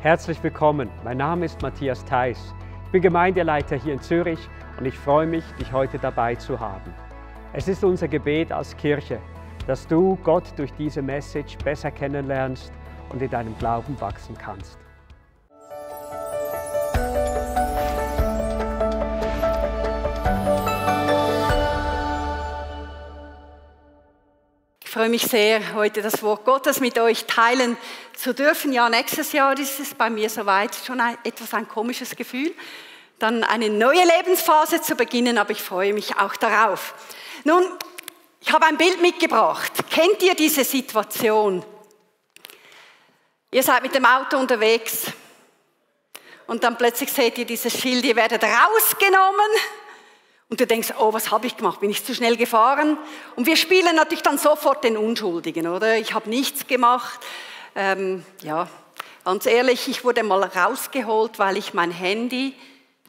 Herzlich willkommen, mein Name ist Matthias Theis. Ich bin Gemeindeleiter hier in Zürich und ich freue mich, dich heute dabei zu haben. Es ist unser Gebet als Kirche, dass du Gott durch diese Message besser kennenlernst und in deinem Glauben wachsen kannst. Ich freue mich sehr, heute das Wort Gottes mit euch teilen zu dürfen. Ja, nächstes Jahr ist es bei mir soweit, schon etwas ein komisches Gefühl, dann eine neue Lebensphase zu beginnen, aber ich freue mich auch darauf. Nun, ich habe ein Bild mitgebracht. Kennt ihr diese Situation? Ihr seid mit dem Auto unterwegs und dann plötzlich seht ihr dieses Schild, ihr werdet rausgenommen. Und du denkst, oh, was habe ich gemacht? Bin ich zu schnell gefahren? Und wir spielen natürlich dann sofort den Unschuldigen, oder? Ich habe nichts gemacht. Ja, ganz ehrlich, ich wurde mal rausgeholt, weil ich mein Handy,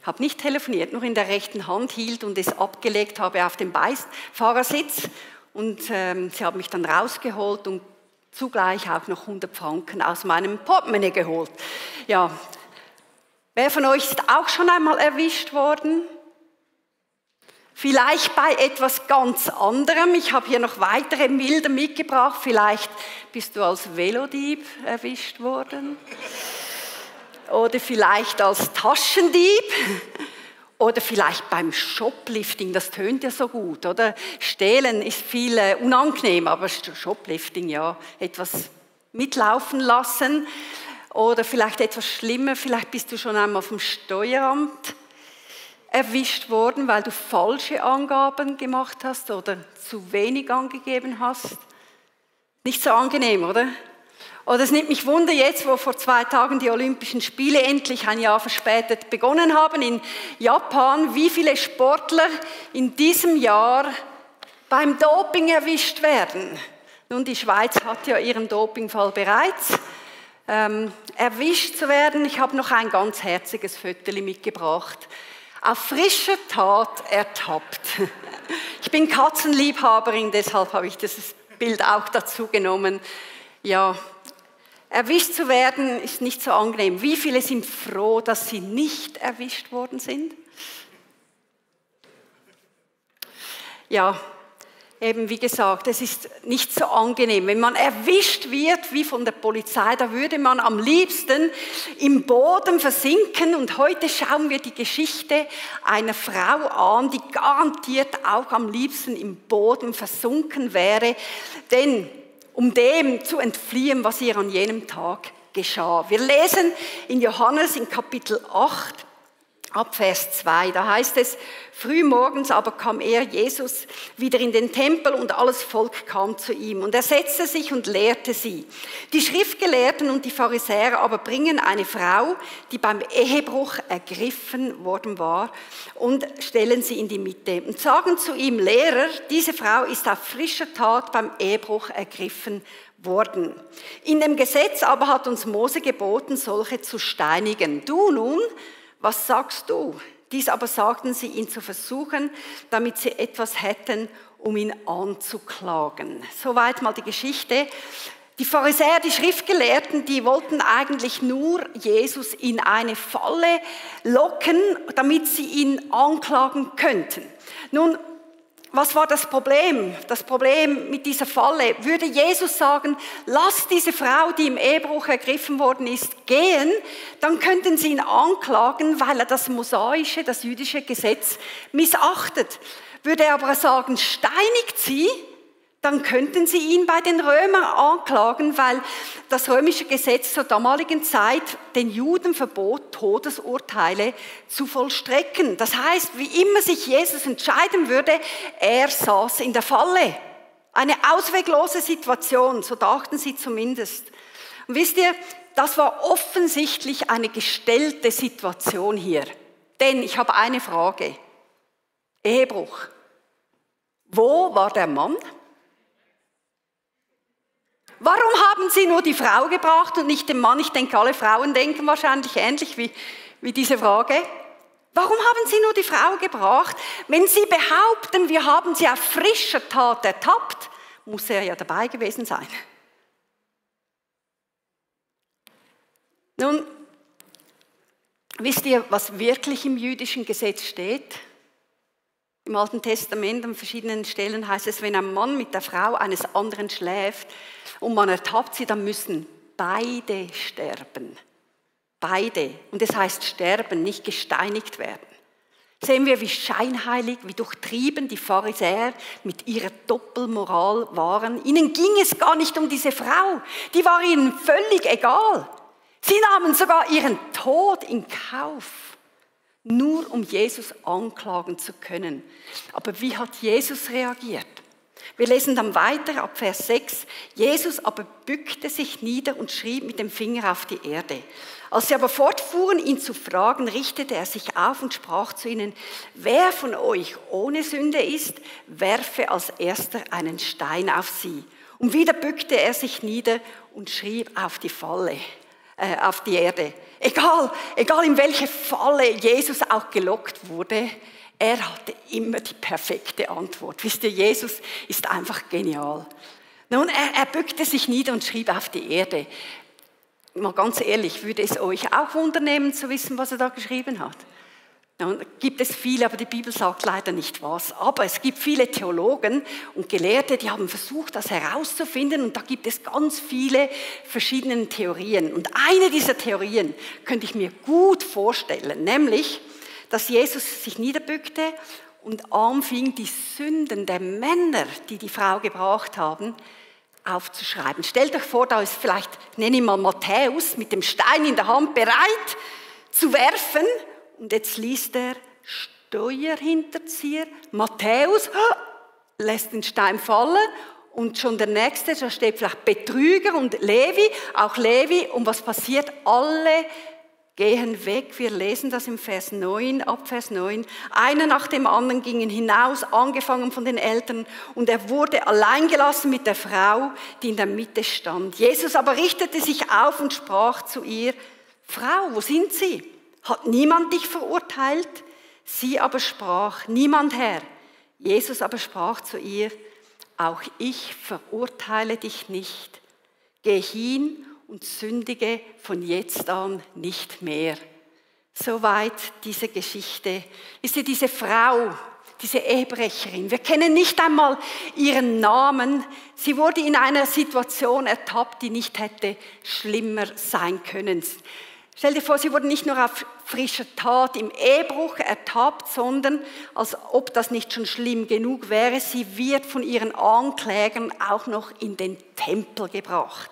habe nicht telefoniert, nur in der rechten Hand hielt und es abgelegt habe auf dem Beifahrersitz. Und sie haben mich dann rausgeholt und zugleich auch noch 100 Franken aus meinem Portemonnaie geholt. Ja, wer von euch ist auch schon einmal erwischt worden? Vielleicht bei etwas ganz anderem. Ich habe hier noch weitere Bilder mitgebracht. Vielleicht bist du als Velodieb erwischt worden. Oder vielleicht als Taschendieb. Oder vielleicht beim Shoplifting. Das tönt ja so gut, oder? Stehlen ist viel unangenehm, aber Shoplifting, ja, etwas mitlaufen lassen. Oder vielleicht etwas schlimmer. Vielleicht bist du schon einmal vom Steueramt erwischt worden, weil du falsche Angaben gemacht hast oder zu wenig angegeben hast. Nicht so angenehm, oder? Oder es nimmt mich Wunder jetzt, wo vor 2 Tagen die Olympischen Spiele endlich ein Jahr verspätet begonnen haben in Japan, wie viele Sportler in diesem Jahr beim Doping erwischt werden. Nun, die Schweiz hat ja ihren Dopingfall bereits. Erwischt zu werden, ich habe noch ein ganz herziges Fötterchen mitgebracht. Auf frischer Tat ertappt. Ich bin Katzenliebhaberin, deshalb habe ich dieses Bild auch dazu genommen. Ja, erwischt zu werden ist nicht so angenehm. Wie viele sind froh, dass sie nicht erwischt worden sind? Ja, eben wie gesagt, es ist nicht so angenehm. Wenn man erwischt wird, wie von der Polizei, da würde man am liebsten im Boden versinken. Und heute schauen wir die Geschichte einer Frau an, die garantiert auch am liebsten im Boden versunken wäre. Denn um dem zu entfliehen, was ihr an jenem Tag geschah. Wir lesen in Johannes in Kapitel 8, ab Vers 2, da heißt es, frühmorgens aber kam er, Jesus, wieder in den Tempel und alles Volk kam zu ihm. Und er setzte sich und lehrte sie. Die Schriftgelehrten und die Pharisäer aber bringen eine Frau, die beim Ehebruch ergriffen worden war, und stellen sie in die Mitte und sagen zu ihm, Lehrer, diese Frau ist auf frischer Tat beim Ehebruch ergriffen worden. In dem Gesetz aber hat uns Mose geboten, solche zu steinigen. Du nun, was sagst du? Dies aber sagten sie, ihn zu versuchen, damit sie etwas hätten, um ihn anzuklagen. Soweit mal die Geschichte. Die Pharisäer, die Schriftgelehrten, die wollten eigentlich nur Jesus in eine Falle locken, damit sie ihn anklagen könnten. Nun, was war das Problem? Das Problem mit dieser Falle, würde Jesus sagen, lass diese Frau, die im Ehebruch ergriffen worden ist, gehen, dann könnten sie ihn anklagen, weil er das mosaische, das jüdische Gesetz missachtet. Würde er aber sagen, steinigt sie, dann könnten sie ihn bei den Römern anklagen, weil das römische Gesetz zur damaligen Zeit den Juden verbot, Todesurteile zu vollstrecken. Das heißt, wie immer sich Jesus entscheiden würde, er saß in der Falle. Eine ausweglose Situation, so dachten sie zumindest. Und wisst ihr, das war offensichtlich eine gestellte Situation hier. Denn ich habe eine Frage. Ehebruch. Wo war der Mann? Warum haben sie nur die Frau gebracht und nicht den Mann? Ich denke, alle Frauen denken wahrscheinlich ähnlich wie diese Frage. Warum haben sie nur die Frau gebracht? Wenn sie behaupten, wir haben sie auf frischer Tat ertappt, muss er ja dabei gewesen sein. Nun, Wisst ihr, was wirklich im jüdischen Gesetz steht? Im Alten Testament an verschiedenen Stellen heißt es, wenn ein Mann mit der Frau eines anderen schläft und man ertappt sie, dann müssen beide sterben. Beide. Und das heißt sterben, nicht gesteinigt werden. Sehen wir, wie scheinheilig, wie durchtrieben die Pharisäer mit ihrer Doppelmoral waren. Ihnen ging es gar nicht um diese Frau. Die war ihnen völlig egal. Sie nahmen sogar ihren Tod in Kauf, nur um Jesus anklagen zu können. Aber wie hat Jesus reagiert? Wir lesen dann weiter ab Vers 6. Jesus aber bückte sich nieder und schrieb mit dem Finger auf die Erde. Als sie aber fortfuhren, ihn zu fragen, richtete er sich auf und sprach zu ihnen: Wer von euch ohne Sünde ist, werfe als erster einen Stein auf sie. Und wieder bückte er sich nieder und schrieb auf die Erde. Egal in welche Falle Jesus auch gelockt wurde, er hatte immer die perfekte Antwort. Wisst ihr, Jesus ist einfach genial. Nun, er bückte sich nieder und schrieb auf die Erde. Mal ganz ehrlich, würde es euch auch wundernehmen zu wissen, was er da geschrieben hat? Nun gibt es viele, aber die Bibel sagt leider nicht was. Aber es gibt viele Theologen und Gelehrte, die haben versucht, das herauszufinden. Und da gibt es ganz viele verschiedene Theorien. Und eine dieser Theorien könnte ich mir gut vorstellen, nämlich, dass Jesus sich niederbückte und anfing, die Sünden der Männer, die die Frau gebracht haben, aufzuschreiben. Stellt euch vor, da ist vielleicht, nenne ich mal Matthäus, mit dem Stein in der Hand bereit zu werfen. Und jetzt liest er Steuerhinterzieher. Matthäus lässt den Stein fallen. Und schon der Nächste, da steht vielleicht Betrüger und Levi, auch Levi. Und was passiert? Alle gehen weg. Wir lesen das im Vers 9, ab Vers 9. Einer nach dem anderen gingen hinaus, angefangen von den Eltern, und er wurde allein gelassen mit der Frau, die in der Mitte stand. Jesus aber richtete sich auf und sprach zu ihr: Frau, wo sind Sie? Hat niemand dich verurteilt? Sie aber sprach: Niemand, Herr. Jesus aber sprach zu ihr: Auch ich verurteile dich nicht. Geh hin und sündige von jetzt an nicht mehr. Soweit diese Geschichte. Ist sie diese Frau, diese Ehebrecherin? Wir kennen nicht einmal ihren Namen. Sie wurde in einer Situation ertappt, die nicht hätte schlimmer sein können. Stell dir vor, sie wurde nicht nur auf frischer Tat im Ehebruch ertappt, sondern, als ob das nicht schon schlimm genug wäre, sie wird von ihren Anklägern auch noch in den Tempel gebracht.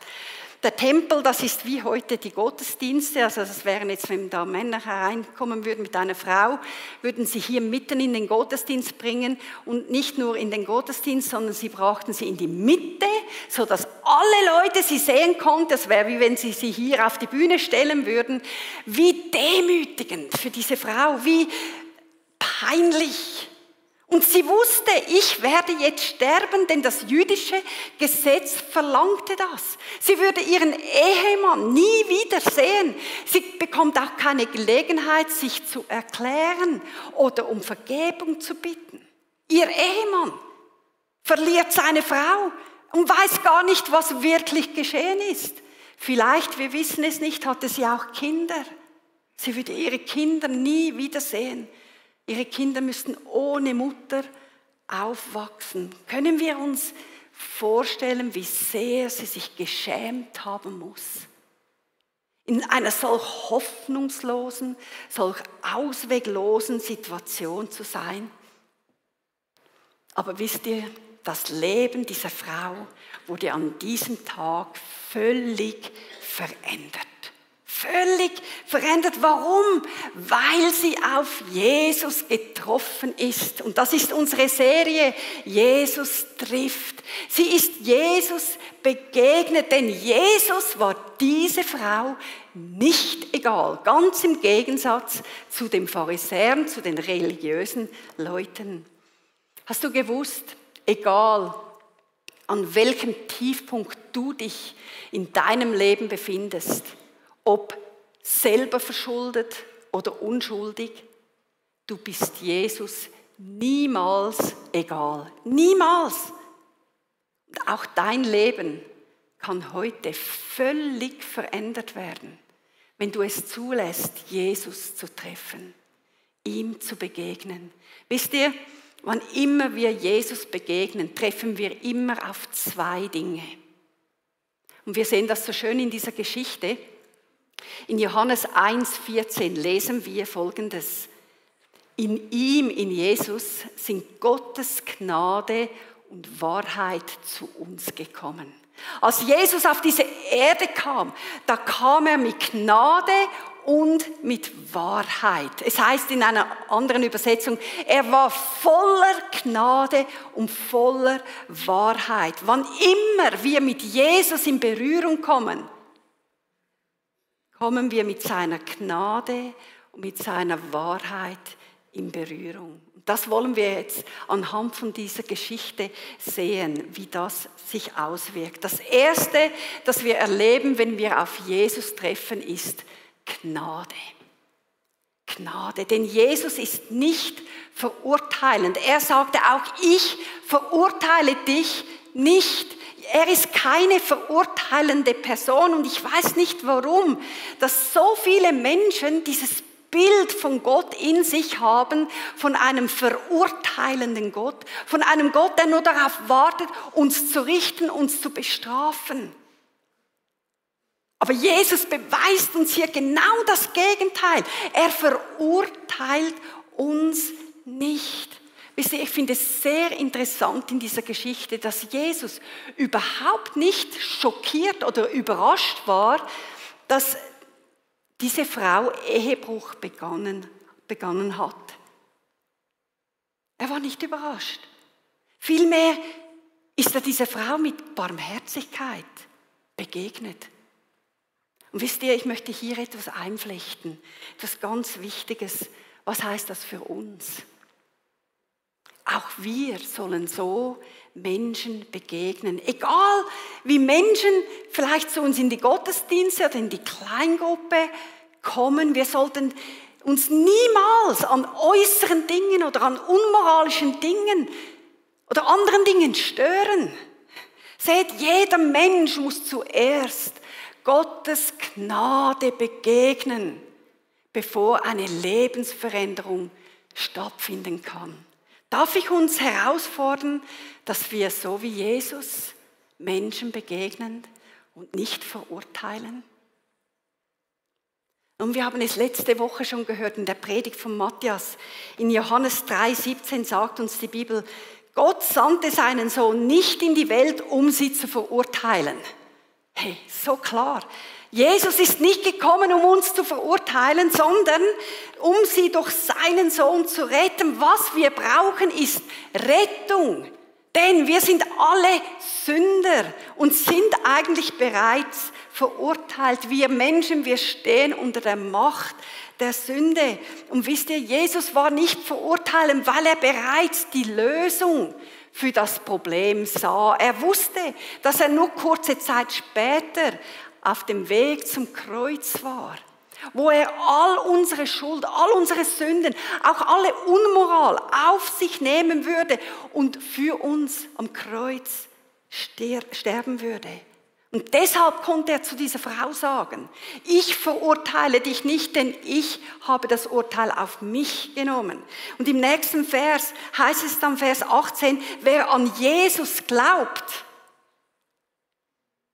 Der Tempel, das ist wie heute die Gottesdienste, also das wären jetzt, wenn da Männer hereinkommen würden mit einer Frau, würden sie hier mitten in den Gottesdienst bringen und nicht nur in den Gottesdienst, sondern sie brachten sie in die Mitte, sodass alle Leute sie sehen konnten. Das wäre wie wenn sie hier auf die Bühne stellen würden. Wie demütigend für diese Frau, wie peinlich. Und sie wusste, ich werde jetzt sterben, denn das jüdische Gesetz verlangte das. Sie würde ihren Ehemann nie wieder sehen. Sie bekommt auch keine Gelegenheit, sich zu erklären oder um Vergebung zu bitten. Ihr Ehemann verliert seine Frau und weiß gar nicht, was wirklich geschehen ist. Vielleicht, wir wissen es nicht, hatte sie auch Kinder. Sie würde ihre Kinder nie wiedersehen. Ihre Kinder müssten ohne Mutter aufwachsen. Können wir uns vorstellen, wie sehr sie sich geschämt haben muss? In einer solch hoffnungslosen, solch ausweglosen Situation zu sein. Aber wisst ihr, das Leben dieser Frau wurde an diesem Tag völlig verändert. Völlig verändert. Warum? Weil sie auf Jesus getroffen ist. Und das ist unsere Serie, Jesus trifft. Sie ist Jesus begegnet, denn Jesus war diese Frau nicht egal. Ganz im Gegensatz zu den Pharisäern, zu den religiösen Leuten. Hast du gewusst, egal an welchem Tiefpunkt du dich in deinem Leben befindest, ob selber verschuldet oder unschuldig, du bist Jesus niemals egal. Niemals. Und auch dein Leben kann heute völlig verändert werden, wenn du es zulässt, Jesus zu treffen, ihm zu begegnen. Wisst ihr, wann immer wir Jesus begegnen, treffen wir immer auf zwei Dinge. Und wir sehen das so schön in dieser Geschichte. In Johannes 1,14 lesen wir Folgendes. In ihm, in Jesus, sind Gottes Gnade und Wahrheit zu uns gekommen. Als Jesus auf diese Erde kam, da kam er mit Gnade und mit Wahrheit. Es heißt in einer anderen Übersetzung, er war voller Gnade und voller Wahrheit. Wann immer wir mit Jesus in Berührung kommen, kommen wir mit seiner Gnade und mit seiner Wahrheit in Berührung. Das wollen wir jetzt anhand von dieser Geschichte sehen, wie das sich auswirkt. Das Erste, das wir erleben, wenn wir auf Jesus treffen, ist Gnade. Gnade, denn Jesus ist nicht verurteilend. Er sagte auch, ich verurteile dich nicht. Er ist keine verurteilende Person und ich weiß nicht warum, dass so viele Menschen dieses Bild von Gott in sich haben, von einem verurteilenden Gott, von einem Gott, der nur darauf wartet, uns zu richten, uns zu bestrafen. Aber Jesus beweist uns hier genau das Gegenteil. Er verurteilt uns nicht. Wisst ihr, ich finde es sehr interessant in dieser Geschichte, dass Jesus überhaupt nicht schockiert oder überrascht war, dass diese Frau Ehebruch begangen hat. Er war nicht überrascht. Vielmehr ist er dieser Frau mit Barmherzigkeit begegnet. Und wisst ihr, ich möchte hier etwas einflechten, etwas ganz Wichtiges. Was heißt das für uns? Auch wir sollen so Menschen begegnen. Egal wie Menschen vielleicht zu uns in die Gottesdienste oder in die Kleingruppe kommen, wir sollten uns niemals an äußeren Dingen oder an unmoralischen Dingen oder anderen Dingen stören. Seht, jeder Mensch muss zuerst Gottes Gnade begegnen, bevor eine Lebensveränderung stattfinden kann. Darf ich uns herausfordern, dass wir so wie Jesus Menschen begegnen und nicht verurteilen? Und wir haben es letzte Woche schon gehört in der Predigt von Matthias. In Johannes 3,17 sagt uns die Bibel, Gott sandte seinen Sohn nicht in die Welt, um sie zu verurteilen. Hey, so klar. Jesus ist nicht gekommen, um uns zu verurteilen, sondern um sie durch seinen Sohn zu retten. Was wir brauchen, ist Rettung. Denn wir sind alle Sünder und sind eigentlich bereits verurteilt. Wir Menschen, wir stehen unter der Macht der Sünde. Und wisst ihr, Jesus war nicht verurteilend, weil er bereits die Lösung für das Problem sah. Er wusste, dass er nur kurze Zeit später auf dem Weg zum Kreuz war, wo er all unsere Schuld, all unsere Sünden, auch alle Unmoral auf sich nehmen würde und für uns am Kreuz sterben würde. Und deshalb konnte er zu dieser Frau sagen, ich verurteile dich nicht, denn ich habe das Urteil auf mich genommen. Und im nächsten Vers heißt es dann, Vers 18, wer an Jesus glaubt,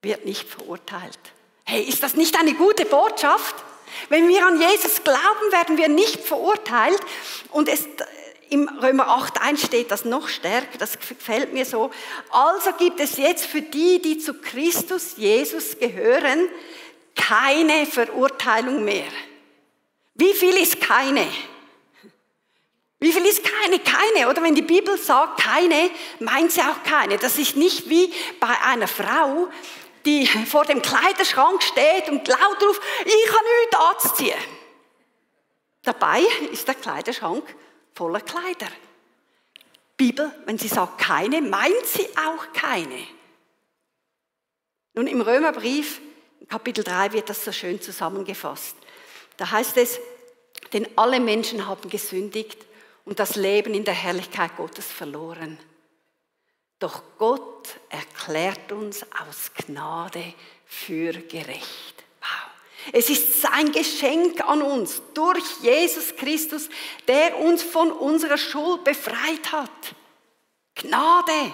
wird nicht verurteilt. Hey, ist das nicht eine gute Botschaft? Wenn wir an Jesus glauben, werden wir nicht verurteilt. Und im Römer 8,1 steht das noch stärker, das gefällt mir so. Also gibt es jetzt für die, die zu Christus Jesus gehören, keine Verurteilung mehr. Wie viel ist keine? Wie viel ist keine? Keine. Oder wenn die Bibel sagt keine, meint sie auch keine. Das ist nicht wie bei einer Frau, die vor dem Kleiderschrank steht und laut ruft, ich kann nichts anziehen. Dabei ist der Kleiderschrank voller Kleider. Bibel, wenn sie sagt keine, meint sie auch keine. Nun im Römerbrief, Kapitel 3 wird das so schön zusammengefasst. Da heißt es, denn alle Menschen haben gesündigt und das Leben in der Herrlichkeit Gottes verloren. Doch Gott erklärt uns aus Gnade für gerecht. Wow. Es ist sein Geschenk an uns durch Jesus Christus, der uns von unserer Schuld befreit hat. Gnade.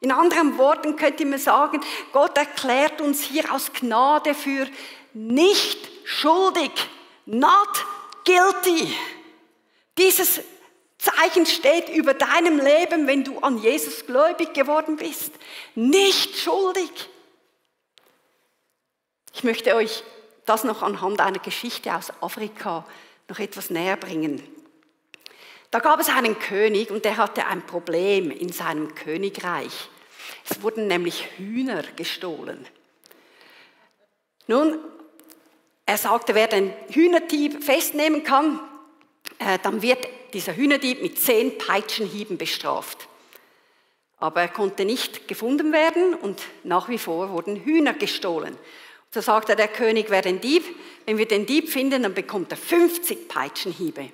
In anderen Worten könnte man sagen, Gott erklärt uns hier aus Gnade für nicht schuldig, not guilty. Dieses Zeichen steht über deinem Leben, wenn du an Jesus gläubig geworden bist. Nicht schuldig. Ich möchte euch das noch anhand einer Geschichte aus Afrika noch etwas näher bringen. Da gab es einen König und der hatte ein Problem in seinem Königreich. Es wurden nämlich Hühner gestohlen. Nun, er sagte, wer den Hühnerdieb festnehmen kann, dann wird dieser Hühnerdieb mit 10 Peitschenhieben bestraft. Aber er konnte nicht gefunden werden und nach wie vor wurden Hühner gestohlen. So sagte der König, wenn wir den Dieb finden, dann bekommt er 50 Peitschenhiebe.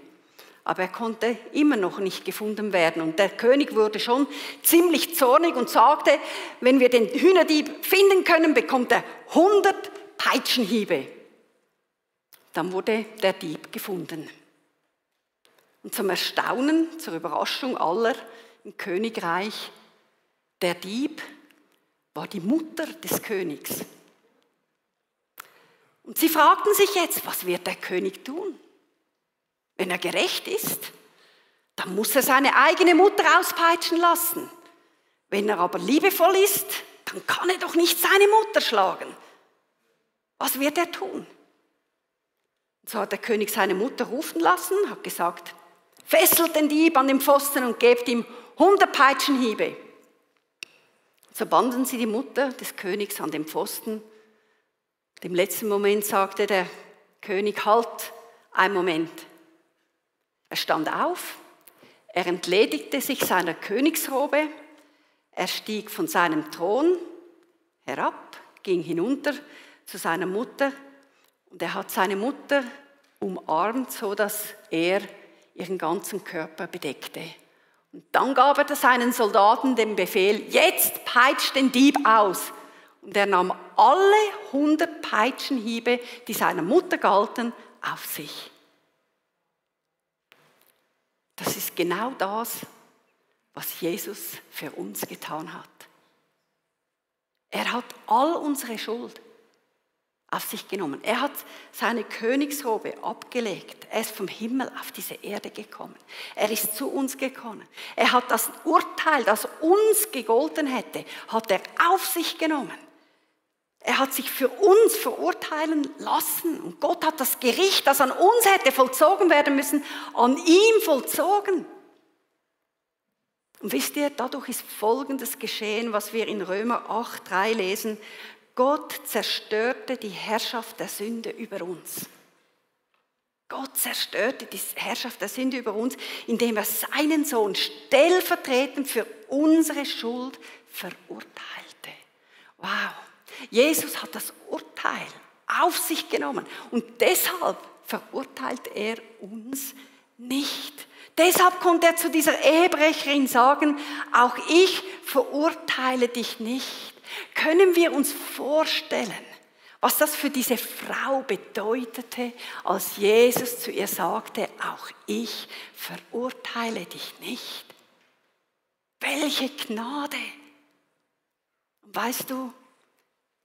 Aber er konnte immer noch nicht gefunden werden. Und der König wurde schon ziemlich zornig und sagte, wenn wir den Hühnerdieb finden können, bekommt er 100 Peitschenhiebe. Dann wurde der Dieb gefunden. Und zum Erstaunen, zur Überraschung aller im Königreich, der Dieb war die Mutter des Königs. Und sie fragten sich jetzt, was wird der König tun? Wenn er gerecht ist, dann muss er seine eigene Mutter auspeitschen lassen. Wenn er aber liebevoll ist, dann kann er doch nicht seine Mutter schlagen. Was wird er tun? Und so hat der König seine Mutter rufen lassen, hat gesagt, fesselt den Dieb an den Pfosten und gebt ihm 100 Peitschenhiebe. So banden sie die Mutter des Königs an den Pfosten. Im letzten Moment sagte der König, halt, einen Moment. Er stand auf, er entledigte sich seiner Königsrobe, er stieg von seinem Thron herab, ging hinunter zu seiner Mutter und er hat seine Mutter umarmt, so dass er ihren ganzen Körper bedeckte. Und dann gab er seinen Soldaten den Befehl, jetzt peitscht den Dieb aus. Und er nahm alle 100 Peitschenhiebe, die seiner Mutter galten, auf sich. Das ist genau das, was Jesus für uns getan hat. Er hat all unsere Schuld auf sich genommen. Er hat seine Königsrobe abgelegt. Er ist vom Himmel auf diese Erde gekommen. Er ist zu uns gekommen. Er hat das Urteil, das uns gegolten hätte, hat er auf sich genommen. Er hat sich für uns verurteilen lassen. Und Gott hat das Gericht, das an uns hätte vollzogen werden müssen, an ihm vollzogen. Und wisst ihr, dadurch ist Folgendes geschehen, was wir in Römer 8,3 lesen. Gott zerstörte die Herrschaft der Sünde über uns. Gott zerstörte die Herrschaft der Sünde über uns, indem er seinen Sohn stellvertretend für unsere Schuld verurteilte. Wow! Jesus hat das Urteil auf sich genommen und deshalb verurteilt er uns nicht. Deshalb konnte er zu dieser Ehebrecherin sagen, auch ich verurteile dich nicht. Können wir uns vorstellen, was das für diese Frau bedeutete, als Jesus zu ihr sagte, auch ich verurteile dich nicht. Welche Gnade! Und weißt du,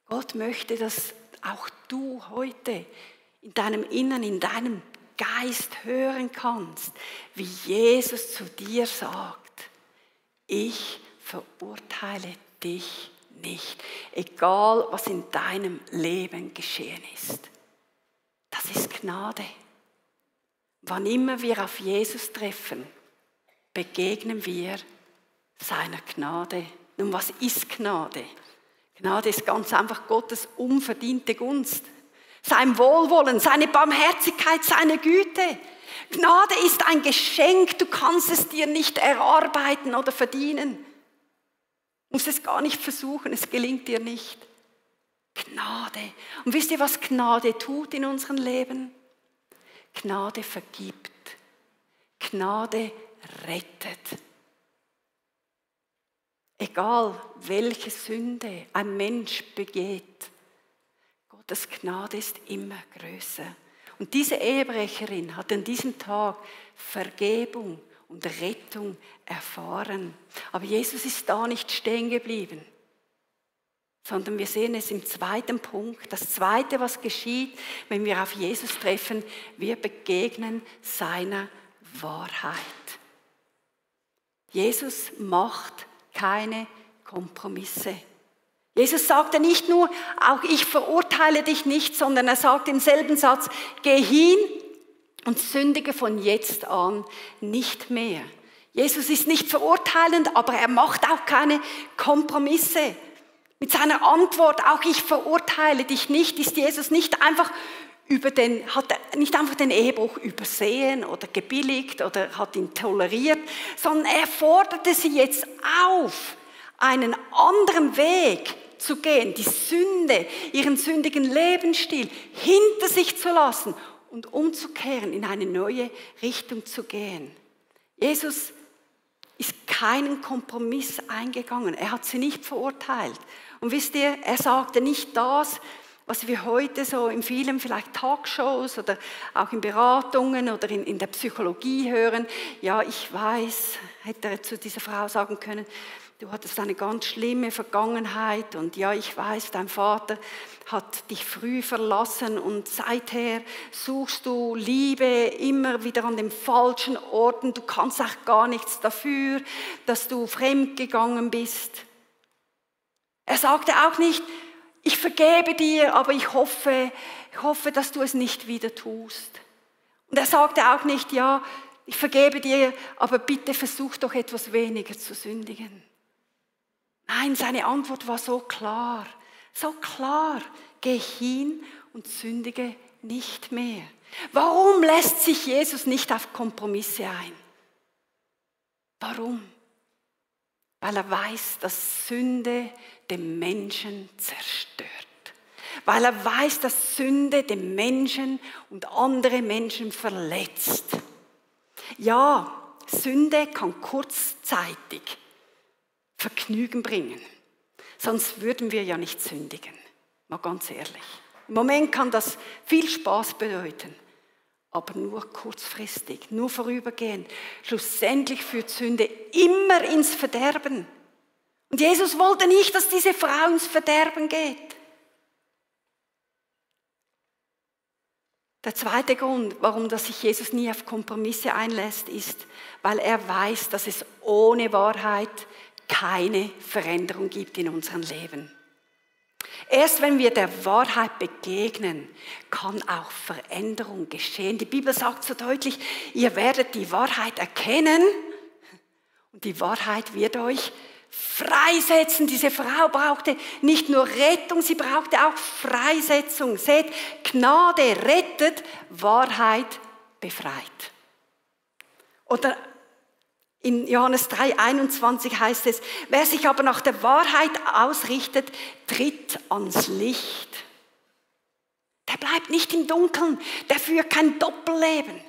Gott möchte, dass auch du heute in deinem Innern, in deinem Geist hören kannst, wie Jesus zu dir sagt, ich verurteile dich nicht, egal was in deinem Leben geschehen ist. Das ist Gnade. Wann immer wir auf Jesus treffen, begegnen wir seiner Gnade. Nun, was ist Gnade? Gnade ist ganz einfach Gottes unverdiente Gunst. Sein Wohlwollen, seine Barmherzigkeit, seine Güte. Gnade ist ein Geschenk, du kannst es dir nicht erarbeiten oder verdienen. Du musst es gar nicht versuchen, es gelingt dir nicht. Gnade. Und wisst ihr, was Gnade tut in unserem Leben? Gnade vergibt. Gnade rettet. Egal, welche Sünde ein Mensch begeht, Gottes Gnade ist immer größer. Und diese Ehebrecherin hat an diesem Tag Vergebung und Rettung erfahren. Aber Jesus ist da nicht stehen geblieben, sondern wir sehen es im zweiten Punkt. Das Zweite, was geschieht, wenn wir auf Jesus treffen, wir begegnen seiner Wahrheit. Jesus macht keine Kompromisse. Jesus sagte nicht nur, auch ich verurteile dich nicht, sondern er sagt im selben Satz, geh hin und sündige von jetzt an nicht mehr. Jesus ist nicht verurteilend, aber er macht auch keine Kompromisse. Mit seiner Antwort, auch ich verurteile dich nicht, ist Jesus nicht einfach hat er nicht einfach den Ehebruch übersehen oder gebilligt oder hat ihn toleriert, sondern er forderte sie jetzt auf, einen anderen Weg zu gehen, die Sünde, ihren sündigen Lebensstil hinter sich zu lassen und umzukehren, in eine neue Richtung zu gehen. Jesus ist keinen Kompromiss eingegangen, er hat sie nicht verurteilt. Und wisst ihr, er sagte nicht das, was wir heute so in vielen vielleicht Talkshows oder auch in Beratungen oder in der Psychologie hören. Ja, ich weiß, hätte er zu dieser Frau sagen können, du hattest eine ganz schlimme Vergangenheit und ja, ich weiß, dein Vater hat dich früh verlassen und seither suchst du Liebe immer wieder an den falschen Orten. Du kannst auch gar nichts dafür, dass du fremdgegangen bist. Er sagte auch nicht, ich vergebe dir, aber ich hoffe, dass du es nicht wieder tust. Und er sagte auch nicht, ja, ich vergebe dir, aber bitte versuch doch etwas weniger zu sündigen. Nein, seine Antwort war so klar, geh hin und sündige nicht mehr. Warum lässt sich Jesus nicht auf Kompromisse ein? Warum? Weil er weiß, dass Sünde den Menschen zerstört. Weil er weiß, dass Sünde den Menschen und andere Menschen verletzt. Ja, Sünde kann kurzzeitig Vergnügen bringen. Sonst würden wir ja nicht sündigen. Mal ganz ehrlich. Im Moment kann das viel Spaß bedeuten. Aber nur kurzfristig, nur vorübergehend. Schlussendlich führt Sünde immer ins Verderben. Und Jesus wollte nicht, dass diese Frau ins Verderben geht. Der zweite Grund, warum sich Jesus nie auf Kompromisse einlässt, ist, weil er weiß, dass es ohne Wahrheit keine Veränderung gibt in unserem Leben. Erst wenn wir der Wahrheit begegnen, kann auch Veränderung geschehen. Die Bibel sagt so deutlich, ihr werdet die Wahrheit erkennen und die Wahrheit wird euch freisetzen. Diese Frau brauchte nicht nur Rettung, sie brauchte auch Freisetzung. Seht, Gnade rettet, Wahrheit befreit. Oder in Johannes 3,21 heißt es, wer sich aber nach der Wahrheit ausrichtet, tritt ans Licht. Der bleibt nicht im Dunkeln, der führt kein Doppelleben.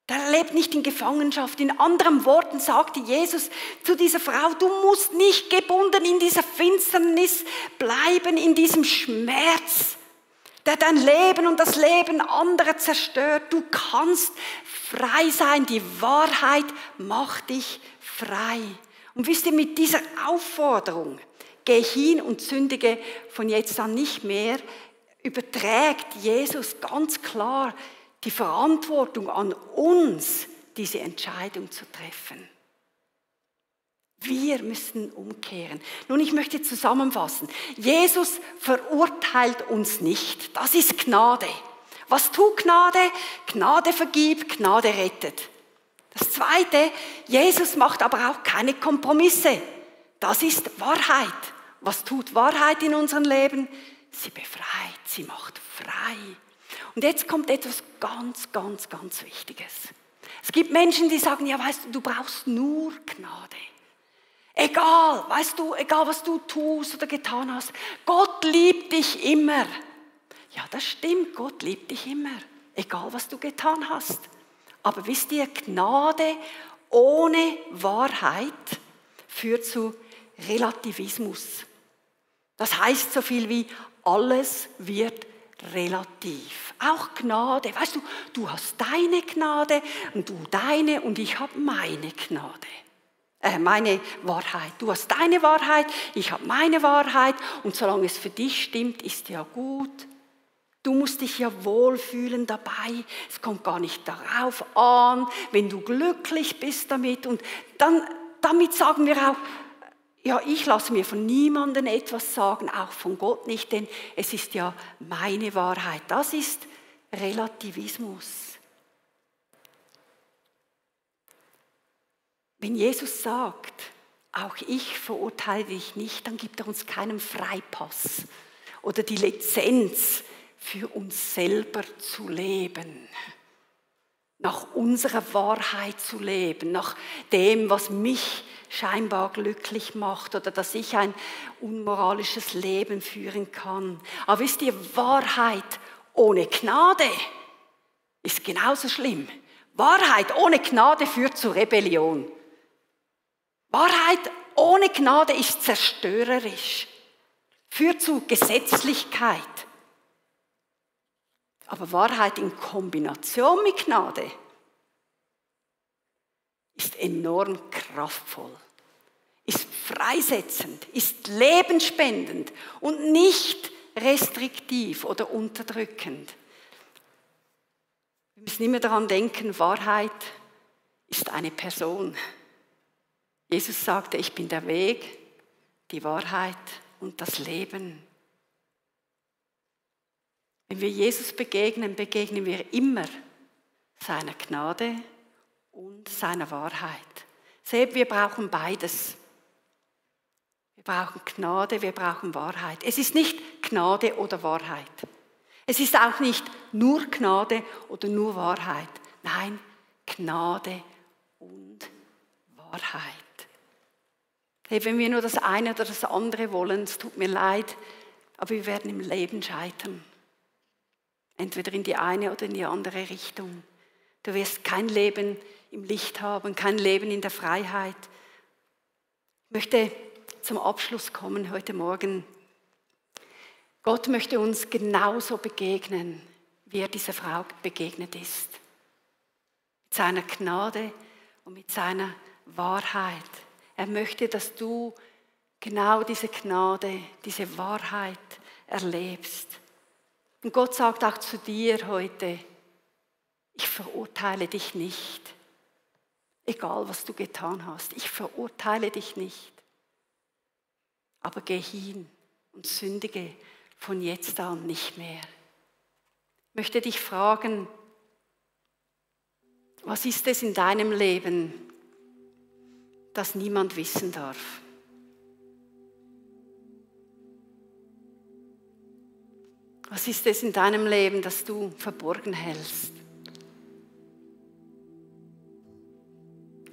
Der lebt nicht in Gefangenschaft. In anderen Worten sagte Jesus zu dieser Frau, du musst nicht gebunden in dieser Finsternis bleiben, in diesem Schmerz, der dein Leben und das Leben anderer zerstört. Du kannst frei sein. Die Wahrheit macht dich frei. Und wisst ihr, mit dieser Aufforderung, geh hin und sündige von jetzt an nicht mehr, überträgt Jesus ganz klar die Verantwortung an uns, diese Entscheidung zu treffen. Wir müssen umkehren. Nun, ich möchte zusammenfassen. Jesus verurteilt uns nicht. Das ist Gnade. Was tut Gnade? Gnade vergibt, Gnade rettet. Das Zweite, Jesus macht aber auch keine Kompromisse. Das ist Wahrheit. Was tut Wahrheit in unserem Leben? Sie befreit, sie macht frei. Und jetzt kommt etwas ganz, ganz, ganz Wichtiges. Es gibt Menschen, die sagen, ja, weißt du, du brauchst nur Gnade. Egal, weißt du, egal was du tust oder getan hast, Gott liebt dich immer. Ja, das stimmt, Gott liebt dich immer, egal was du getan hast. Aber wisst ihr, Gnade ohne Wahrheit führt zu Relativismus. Das heißt so viel wie, alles wird relativ. Auch Gnade. Weißt du, du hast deine Gnade und du deine und ich habe meine Gnade. Meine Wahrheit. Du hast deine Wahrheit, ich habe meine Wahrheit und solange es für dich stimmt, ist ja gut. Du musst dich ja wohlfühlen dabei. Es kommt gar nicht darauf an, wenn du glücklich bist damit. Und dann, damit sagen wir auch, ja, ich lasse mir von niemandem etwas sagen, auch von Gott nicht, denn es ist ja meine Wahrheit. Das ist Relativismus. Wenn Jesus sagt, auch ich verurteile dich nicht, dann gibt er uns keinen Freipass oder die Lizenz für uns selber zu leben, nach unserer Wahrheit zu leben, nach dem, was mich scheinbar glücklich macht oder dass ich ein unmoralisches Leben führen kann. Aber wisst ihr, Wahrheit ohne Gnade ist genauso schlimm. Wahrheit ohne Gnade führt zu Rebellion. Wahrheit ohne Gnade ist zerstörerisch, führt zu Gesetzlichkeit. Aber Wahrheit in Kombination mit Gnade ist enorm kraftvoll, ist freisetzend, ist lebensspendend und nicht restriktiv oder unterdrückend. Wir müssen immer daran denken, Wahrheit ist eine Person. Jesus sagte, ich bin der Weg, die Wahrheit und das Leben. Wenn wir Jesus begegnen, begegnen wir immer seiner Gnade und seiner Wahrheit. Seht, wir brauchen beides. Wir brauchen Gnade, wir brauchen Wahrheit. Es ist nicht Gnade oder Wahrheit. Es ist auch nicht nur Gnade oder nur Wahrheit. Nein, Gnade und Wahrheit. Hey, wenn wir nur das eine oder das andere wollen, es tut mir leid, aber wir werden im Leben scheitern. Entweder in die eine oder in die andere Richtung. Du wirst kein Leben im Licht haben, kein Leben in der Freiheit. Ich möchte zum Abschluss kommen heute Morgen. Gott möchte uns genauso begegnen, wie er dieser Frau begegnet ist. Mit seiner Gnade und mit seiner Wahrheit. Er möchte, dass du genau diese Gnade, diese Wahrheit erlebst. Und Gott sagt auch zu dir heute, ich verurteile dich nicht. Egal, was du getan hast, ich verurteile dich nicht. Aber geh hin und sündige von jetzt an nicht mehr. Ich möchte dich fragen, was ist es in deinem Leben, das niemand wissen darf? Was ist es in deinem Leben, das du verborgen hältst?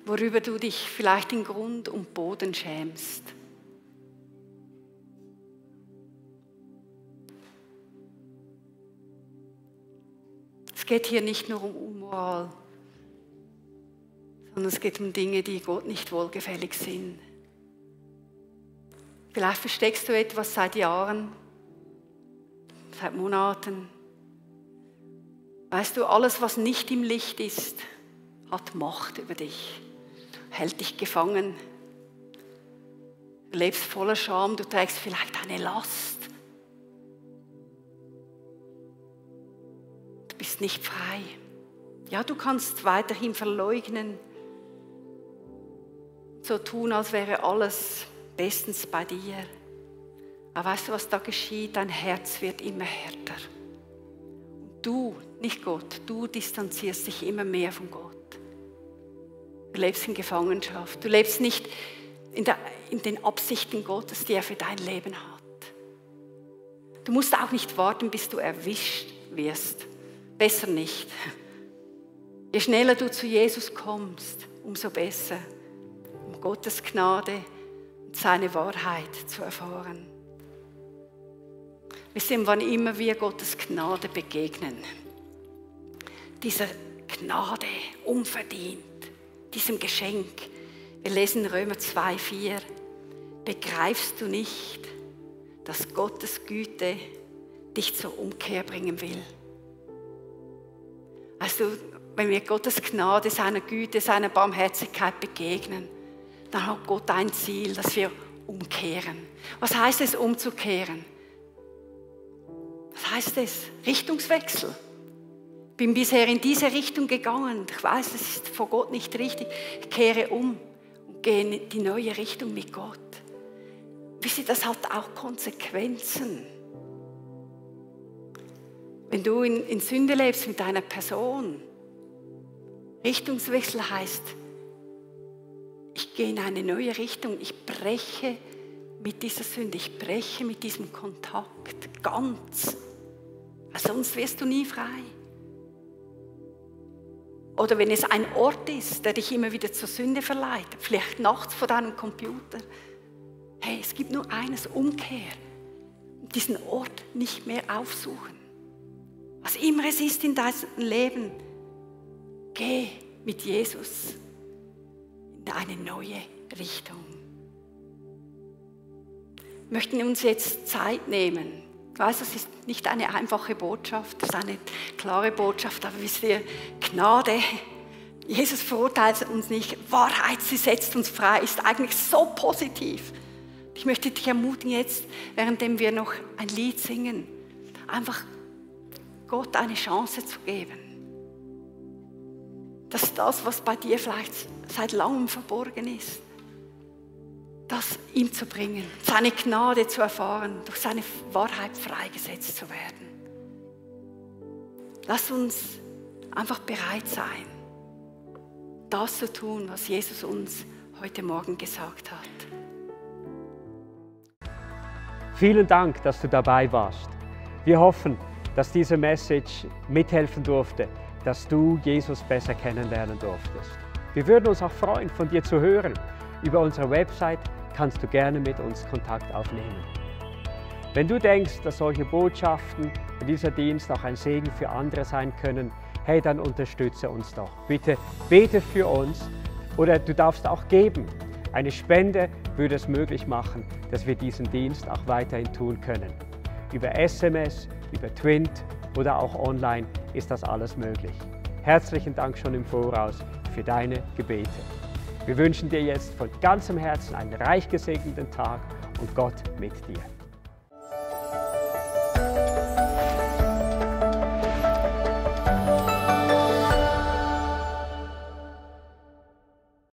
Worüber du dich vielleicht in Grund und Boden schämst? Es geht hier nicht nur um Unmoral, sondern es geht um Dinge, die Gott nicht wohlgefällig sind. Vielleicht versteckst du etwas seit Jahren, seit Monaten. Weißt du, alles, was nicht im Licht ist, hat Macht über dich, hält dich gefangen. Du lebst voller Scham, du trägst vielleicht eine Last. Du bist nicht frei. Ja, du kannst weiterhin verleugnen, so tun, als wäre alles bestens bei dir. Aber weißt du, was da geschieht? Dein Herz wird immer härter. Und du, nicht Gott, du distanzierst dich immer mehr von Gott. Du lebst in Gefangenschaft. Du lebst nicht in den Absichten Gottes, die er für dein Leben hat. Du musst auch nicht warten, bis du erwischt wirst. Besser nicht. Je schneller du zu Jesus kommst, umso besser, um Gottes Gnade und seine Wahrheit zu erfahren. Wisst ihr, wann immer wir Gottes Gnade begegnen, dieser Gnade unverdient, diesem Geschenk, wir lesen Römer 2,4, begreifst du nicht, dass Gottes Güte dich zur Umkehr bringen will. Also, wenn wir Gottes Gnade, seiner Güte, seiner Barmherzigkeit begegnen, dann hat Gott ein Ziel, dass wir umkehren. Was heißt es, umzukehren? Was heißt es? Richtungswechsel. Ich bin bisher in diese Richtung gegangen. Ich weiß, es ist vor Gott nicht richtig. Ich kehre um und gehe in die neue Richtung mit Gott. Wisst ihr, das hat auch Konsequenzen. Wenn du in Sünde lebst mit einer Person, Richtungswechsel heißt, ich gehe in eine neue Richtung, ich breche mit dieser Sünde, ich breche mit diesem Kontakt ganz. Weil sonst wirst du nie frei. Oder wenn es ein Ort ist, der dich immer wieder zur Sünde verleitet, vielleicht nachts vor deinem Computer. Hey, es gibt nur eines, Umkehr. Diesen Ort nicht mehr aufsuchen. Was immer es ist in deinem Leben, geh mit Jesus in eine neue Richtung. Wir möchten uns jetzt Zeit nehmen. Ich weiß, das ist nicht eine einfache Botschaft, das ist eine klare Botschaft, aber wisst ihr, Gnade, Jesus verurteilt uns nicht, Wahrheit, sie setzt uns frei, ist eigentlich so positiv. Ich möchte dich ermutigen jetzt, währenddem wir noch ein Lied singen, einfach Gott eine Chance zu geben. Dass das, was bei dir vielleicht seit langem verborgen ist, das ihm zu bringen, seine Gnade zu erfahren, durch seine Wahrheit freigesetzt zu werden. Lass uns einfach bereit sein, das zu tun, was Jesus uns heute Morgen gesagt hat. Vielen Dank, dass du dabei warst. Wir hoffen, dass diese Message mithelfen durfte, dass du Jesus besser kennenlernen durftest. Wir würden uns auch freuen, von dir zu hören. Über unsere Website kannst du gerne mit uns Kontakt aufnehmen. Wenn du denkst, dass solche Botschaften und dieser Dienst auch ein Segen für andere sein können, hey, dann unterstütze uns doch. Bitte bete für uns oder du darfst auch geben. Eine Spende würde es möglich machen, dass wir diesen Dienst auch weiterhin tun können. Über SMS, über Twint oder auch online ist das alles möglich. Herzlichen Dank schon im Voraus für deine Gebete. Wir wünschen dir jetzt von ganzem Herzen einen reich gesegneten Tag und Gott mit dir.